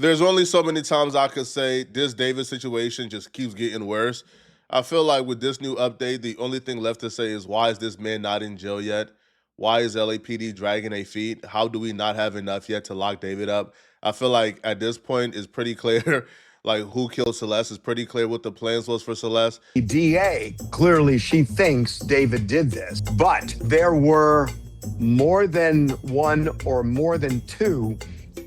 There's only so many times I could say this David situation just keeps getting worse. I feel like with this new update, the only thing left to say is why is this man not in jail yet? Why is LAPD dragging their feet? How do we not have enough yet to lock David up? I feel like at this point it's pretty clear like who killed Celeste. It's pretty clear what the plans was for Celeste. DA, clearly she thinks David did this, but there were more than one or more than two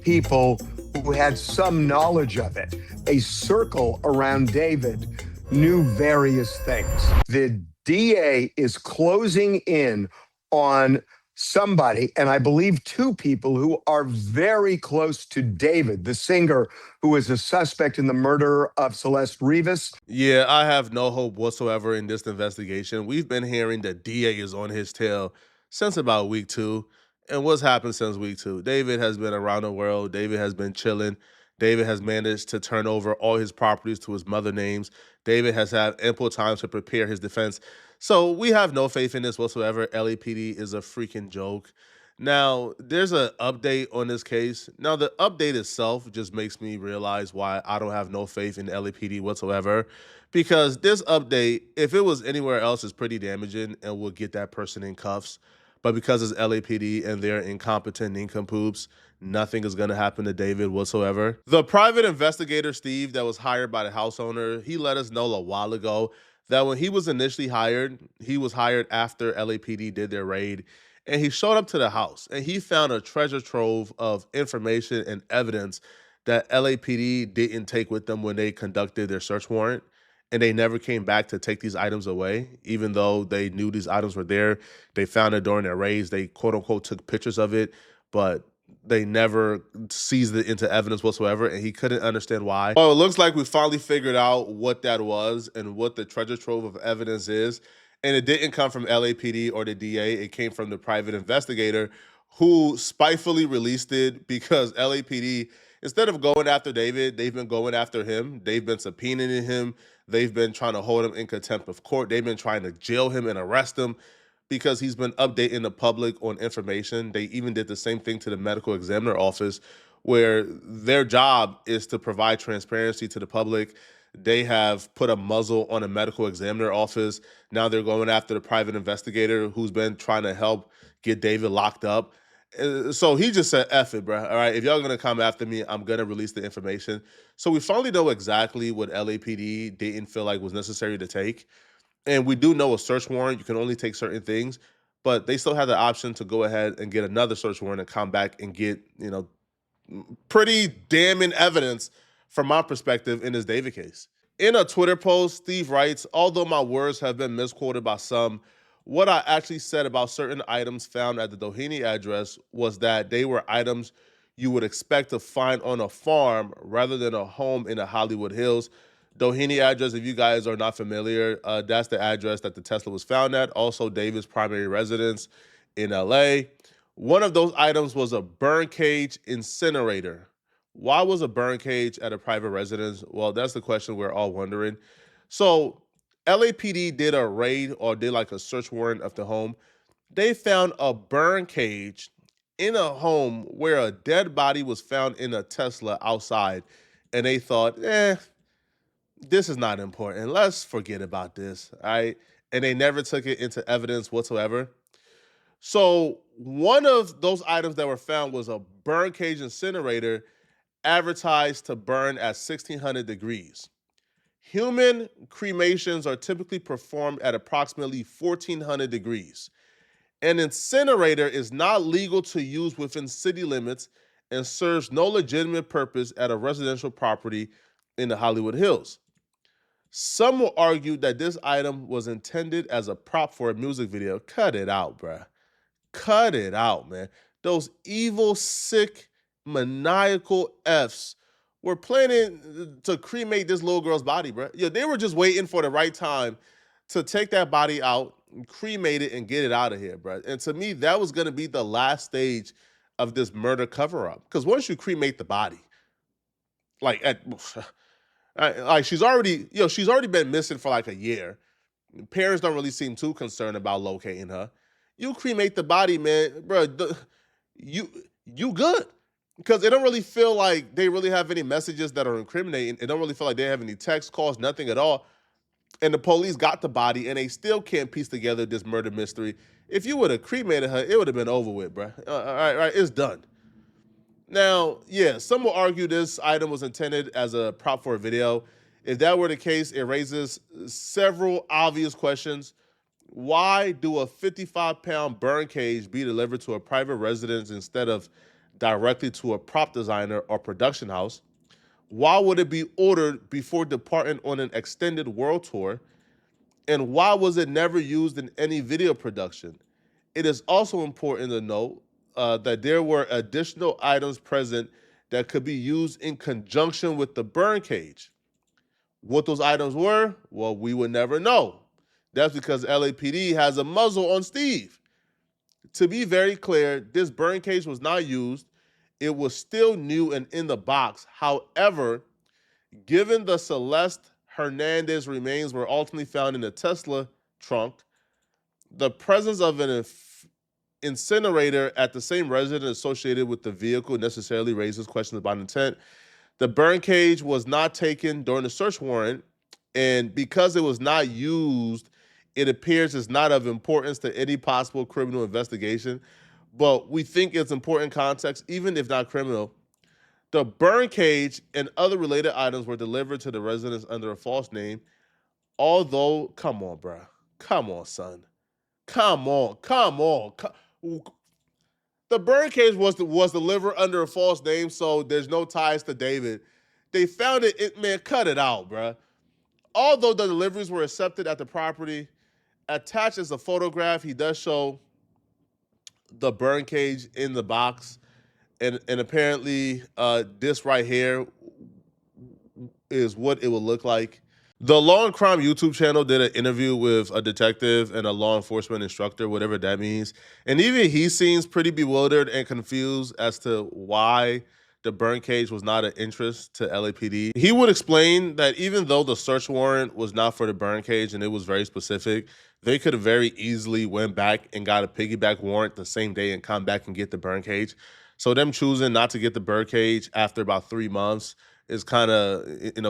people who had some knowledge of it. A circle around David knew various things. The DA is closing in on somebody, and I believe two people who are very close to David, the singer who is a suspect in the murder of Celeste Rivas. Yeah, I have no hope whatsoever in this investigation. We've been hearing that DA is on his tail since about week two. And what's happened since week two? David has been around the world. David has been chilling. David has managed to turn over all his properties to his mother names. David has had ample time to prepare his defense. So we have no faith in this whatsoever. LAPD is a freaking joke. Now, there's an update on this case. Now, the update itself just makes me realize why I don't have no faith in LAPD whatsoever. Because this update, if it was anywhere else, is pretty damaging and will get that person in cuffs. But because it's LAPD and they're incompetent nincompoops, nothing is going to happen to David whatsoever. The private investigator, Steve, that was hired by the house owner, he let us know a while ago that when he was initially hired, he was hired after LAPD did their raid. And he showed up to the house and he found a treasure trove of information and evidence that LAPD didn't take with them when they conducted their search warrant. And they never came back to take these items away, even though they knew these items were there. They found it during their raids. They quote unquote took pictures of it, but they never seized it into evidence whatsoever. And he couldn't understand why. Well, it looks like we finally figured out what that was and what the treasure trove of evidence is. And it didn't come from LAPD or the DA. It came from the private investigator who spitefully released it because LAPD, instead of going after David, they've been going after him. They've been subpoenaing him. They've been trying to hold him in contempt of court. They've been trying to jail him and arrest him because he's been updating the public on information. They even did the same thing to the medical examiner office, where their job is to provide transparency to the public. They have put a muzzle on a medical examiner office. Now they're going after the private investigator who's been trying to help get David locked up. So he just said, F it, bro. All right, if y'all gonna come after me, I'm gonna release the information. So we finally know exactly what LAPD didn't feel like was necessary to take. And we do know a search warrant, you can only take certain things, but they still have the option to go ahead and get another search warrant and come back and get, pretty damning evidence from my perspective in this David case. In a Twitter post, Steve writes, although my words have been misquoted by some, what I actually said about certain items found at the Doheny address was that they were items you would expect to find on a farm rather than a home in the Hollywood Hills. Doheny address, if you guys are not familiar, that's the address that the Tesla was found at. Also, David's primary residence in LA. One of those items was a burn cage incinerator. Why was a burn cage at a private residence? Well, that's the question we're all wondering. So LAPD did a raid or did like a search warrant of the home. They found a burn cage in a home where a dead body was found in a Tesla outside. And they thought, this is not important. Let's forget about this. All right. And they never took it into evidence whatsoever. So one of those items that were found was a burn cage incinerator advertised to burn at 1600 degrees. Human cremations are typically performed at approximately 1400 degrees. An incinerator is not legal to use within city limits and serves no legitimate purpose at a residential property in the Hollywood Hills. Some will argue that this item was intended as a prop for a music video. Cut it out, bruh. Cut it out, man. Those evil, sick, maniacal Fs were planning to cremate this little girl's body, bro. Yeah, they were just waiting for the right time to take that body out, cremate it, and get it out of here, bro. And to me, that was going to be the last stage of this murder cover-up. Because once you cremate the body, she's already been missing for like a year. Parents don't really seem too concerned about locating her. You cremate the body, man, bro. You good. because it don't really feel like they really have any messages that are incriminating. It don't really feel like they have any text calls, nothing at all. And the police got the body, and they still can't piece together this murder mystery. If you would have cremated her, it would have been over with, bro. All right, it's done. Now, yeah, some will argue this item was intended as a prop for a video. If that were the case, it raises several obvious questions. Why do a 55-pound burn cage be delivered to a private residence instead of directly to a prop designer or production house? Why would it be ordered before departing on an extended world tour? And why was it never used in any video production? It is also important to note that there were additional items present that could be used in conjunction with the burn cage. What those items were, well, we would never know. That's because LAPD has a muzzle on Steve. To be very clear, this burn cage was not used. It was still new and in the box. However, given the Celeste Hernandez remains were ultimately found in a Tesla trunk, the presence of an incinerator at the same residence associated with the vehicle necessarily raises questions about intent. The burn cage was not taken during the search warrant, and because it was not used, it appears it's not of importance to any possible criminal investigation. But we think it's important context, even if not criminal. The burn cage and other related items were delivered to the residence under a false name. Although, come on, bro. Come on, son. Come on. Come on. The burn cage was delivered under a false name, so there's no ties to David. They found it, man, cut it out, bro. Although the deliveries were accepted at the property, attached is a photograph. He does show the burn cage in the box. And apparently this right here is what it would look like. The Law and Crime YouTube channel did an interview with a detective and a law enforcement instructor, whatever that means. And even he seems pretty bewildered and confused as to why the burn cage was not an interest to LAPD. He would explain that even though the search warrant was not for the burn cage and it was very specific, they could have very easily went back and got a piggyback warrant the same day and come back and get the burn cage. So them choosing not to get the burn cage after about 3 months is kind of,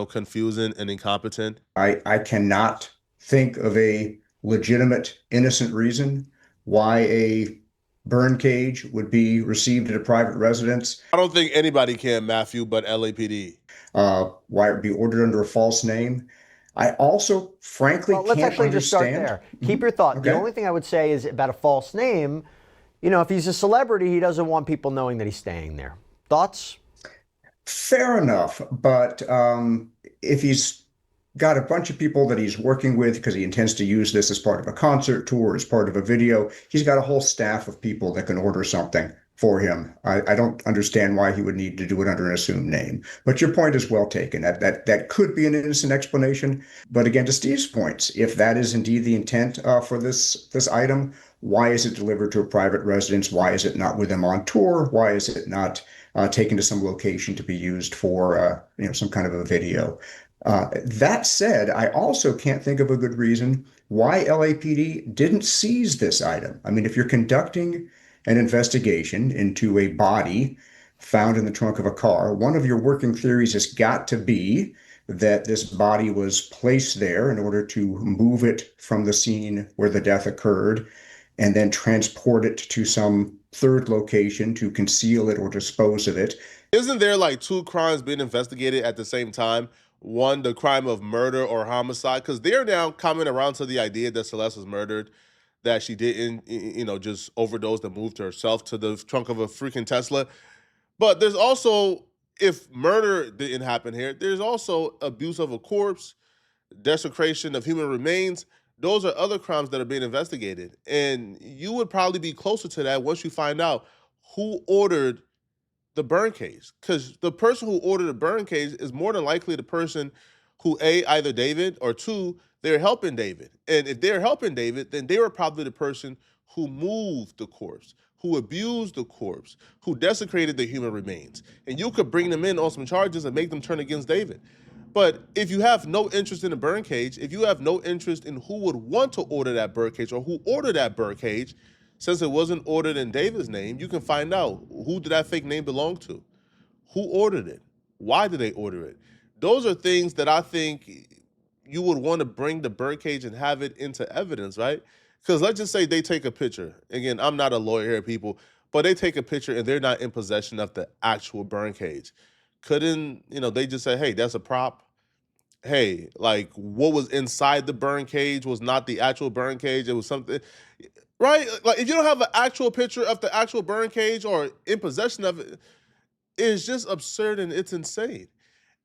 confusing and incompetent. I cannot think of a legitimate, innocent reason why a burn cage would be received at a private residence. I don't think anybody can, Matthew, but LAPD. Why it would be ordered under a false name. I also, frankly, let's can't actually just start understand. there. Keep your thought. Okay. The only thing I would say is about a false name, if he's a celebrity, he doesn't want people knowing that he's staying there. Thoughts? Fair enough, but if he's got a bunch of people that he's working with because he intends to use this as part of a concert tour, as part of a video, he's got a whole staff of people that can order something for him. I don't understand why he would need to do it under an assumed name. But your point is well taken. That could be an innocent explanation. But again, to Steve's points, if that is indeed the intent for this item, why is it delivered to a private residence? Why is it not with him on tour? Why is it not taken to some location to be used for some kind of a video? That said, I also can't think of a good reason why LAPD didn't seize this item. I mean, if you're conducting an investigation into a body found in the trunk of a car, one of your working theories has got to be that this body was placed there in order to move it from the scene where the death occurred and then transport it to some third location to conceal it or dispose of it. Isn't there like 2 crimes being investigated at the same time? One, the crime of murder or homicide, because they're now coming around to the idea that Celeste was murdered, that she didn't, just overdosed and moved herself to the trunk of a freaking Tesla. But there's also, if murder didn't happen here, there's also abuse of a corpse, desecration of human remains. Those are other crimes that are being investigated. And you would probably be closer to that once you find out who ordered the burn cage. Because the person who ordered the burn cage is more than likely the person who, A, either David, or 2, they're helping David. And if they're helping David, then they were probably the person who moved the corpse, who abused the corpse, who desecrated the human remains. And you could bring them in on some charges and make them turn against David. But if you have no interest in the burn cage, if you have no interest in who would want to order that burn cage or who ordered that burn cage, since it wasn't ordered in David's name, you can find out who did that fake name belong to. Who ordered it? Why did they order it? Those are things that I think you would want to bring the birdcage and have it into evidence, right? Because let's just say they take a picture. Again, I'm not a lawyer here, people, but they take a picture and they're not in possession of the actual birdcage. Couldn't, they just say, hey, that's a prop. Hey, like what was inside the burn cage was not the actual burn cage. It was something, right? Like if you don't have an actual picture of the actual burn cage or in possession of it, it's just absurd and it's insane.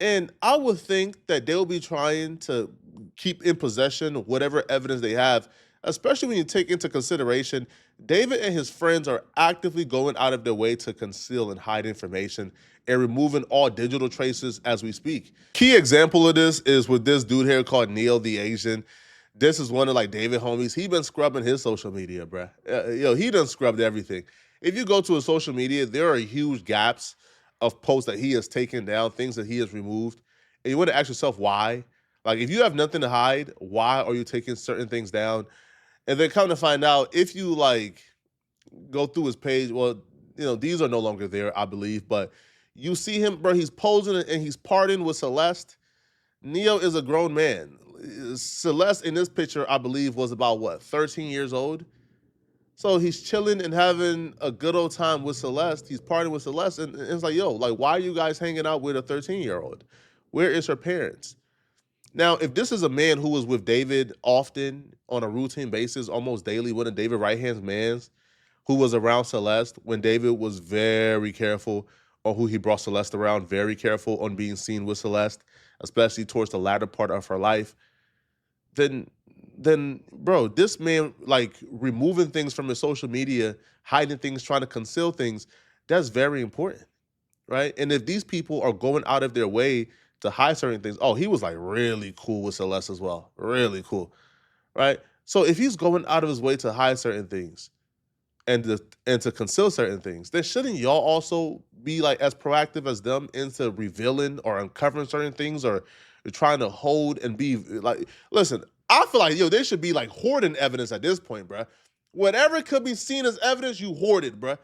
And I would think that they'll be trying to keep in possession whatever evidence they have, especially when you take into consideration David and his friends are actively going out of their way to conceal and hide information and removing all digital traces as we speak. Key example of this is with this dude here called Neil the Asian. This is one of like David homies. He been scrubbing his social media, bruh. He done scrubbed everything. If you go to his social media, there are huge gaps of posts that he has taken down, things that he has removed. And you want to ask yourself why. Like if you have nothing to hide, why are you taking certain things down? And then come to find out, if you like go through his page, well, these are no longer there, I believe, but you see him, bro, he's posing and he's partying with Celeste. Neo is a grown man. Celeste in this picture, I believe, was about what, 13 years old? So he's chilling and having a good old time with Celeste. He's partying with Celeste. And it's like, yo, like, why are you guys hanging out with a 13-year-old? Where is her parents? Now, if this is a man who was with David often on a routine basis, almost daily, one of David right-hand mans who was around Celeste when David was very careful on who he brought Celeste around, very careful on being seen with Celeste, especially towards the latter part of her life, then bro, this man like removing things from his social media, hiding things, trying to conceal things, that's very important, right? And if these people are going out of their way to hide certain things, oh, he was like really cool with Celeste as well, really cool, right? So if he's going out of his way to hide certain things and to conceal certain things, then shouldn't y'all also be like as proactive as them into revealing or uncovering certain things, or trying to hold and be like, listen, I feel like, they should be like hoarding evidence at this point, bruh. Whatever could be seen as evidence, you hoard it, bruh,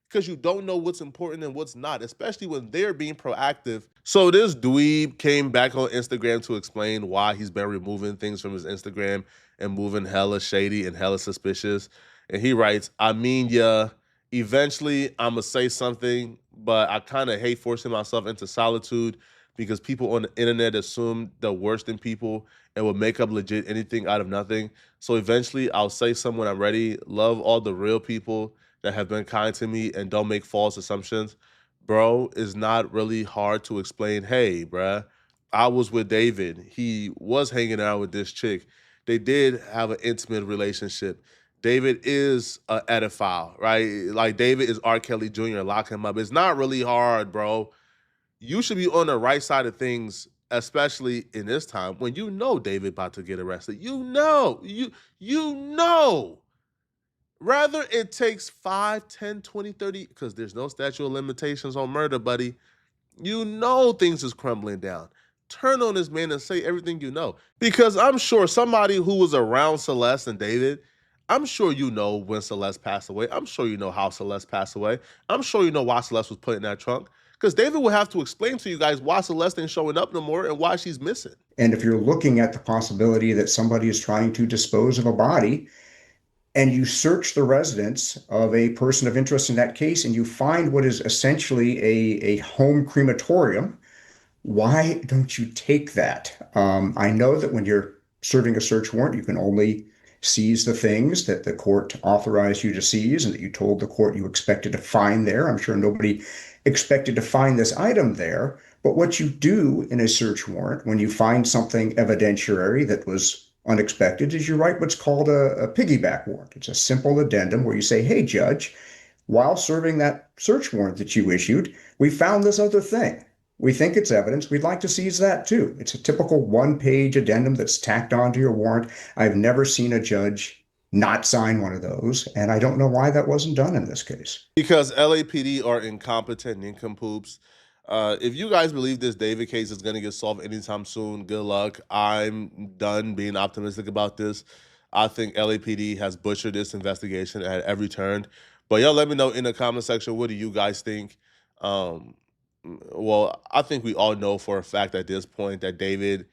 because you don't know what's important and what's not, especially when they're being proactive. So this dweeb came back on Instagram to explain why he's been removing things from his Instagram and moving hella shady and hella suspicious. And he writes, I mean, yeah, eventually I'm going to say something, but I kind of hate forcing myself into solitude because people on the internet assume the worst in people and will make up legit anything out of nothing. So eventually I'll say something when I'm ready. Love all the real people that have been kind to me and don't make false assumptions. Bro, it's not really hard to explain. Hey, bruh, I was with David. He was hanging out with this chick. They did have an intimate relationship. David is a pedophile, right? Like David is R. Kelly Jr. Lock him up. It's not really hard, bro. You should be on the right side of things, especially in this time when you know David about to get arrested. You know. Rather it takes 5, 10, 20, 30, because there's no statute of limitations on murder, buddy. You know things is crumbling down. Turn on this man and say everything you know. Because I'm sure somebody who was around Celeste and David, I'm sure you know when Celeste passed away. I'm sure you know how Celeste passed away. I'm sure you know why Celeste was put in that trunk. Because David will have to explain to you guys why Celeste ain't showing up no more and why she's missing. And if you're looking at the possibility that somebody is trying to dispose of a body, and you search the residence of a person of interest in that case, and you find what is essentially a home crematorium, why don't you take that? I know that when you're serving a search warrant, you can only seize the things that the court authorized you to seize and that you told the court you expected to find there. I'm sure nobody expected to find this item there. But what you do in a search warrant when you find something evidentiary that was unexpected is you write what's called a piggyback warrant. It's a simple addendum where you say, hey, judge, while serving that search warrant that you issued, we found this other thing. We think it's evidence. We'd like to seize that too. It's a typical one-page addendum that's tacked onto your warrant. I've never seen a judge not sign one of those, and I don't know why that wasn't done in this case. Because LAPD are incompetent nincompoops. If you guys believe this David case is going to get solved anytime soon, good luck. I'm done being optimistic about this. I think LAPD has butchered this investigation at every turn. But y'all let me know in the comment section, what do you guys think? Well, I think we all know for a fact at this point that David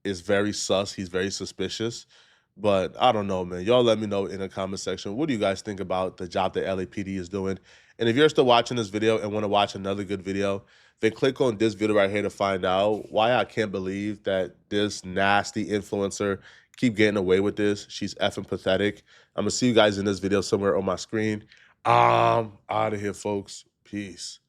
is very sus. He's very suspicious. But I don't know, man. Y'all let me know in the comment section. What do you guys think about the job that LAPD is doing? And if you're still watching this video and want to watch another good video, then click on this video right here to find out why I can't believe that this nasty influencer keep getting away with this. She's effing pathetic. I'm going to see you guys in this video somewhere on my screen. Out of here, folks. Peace.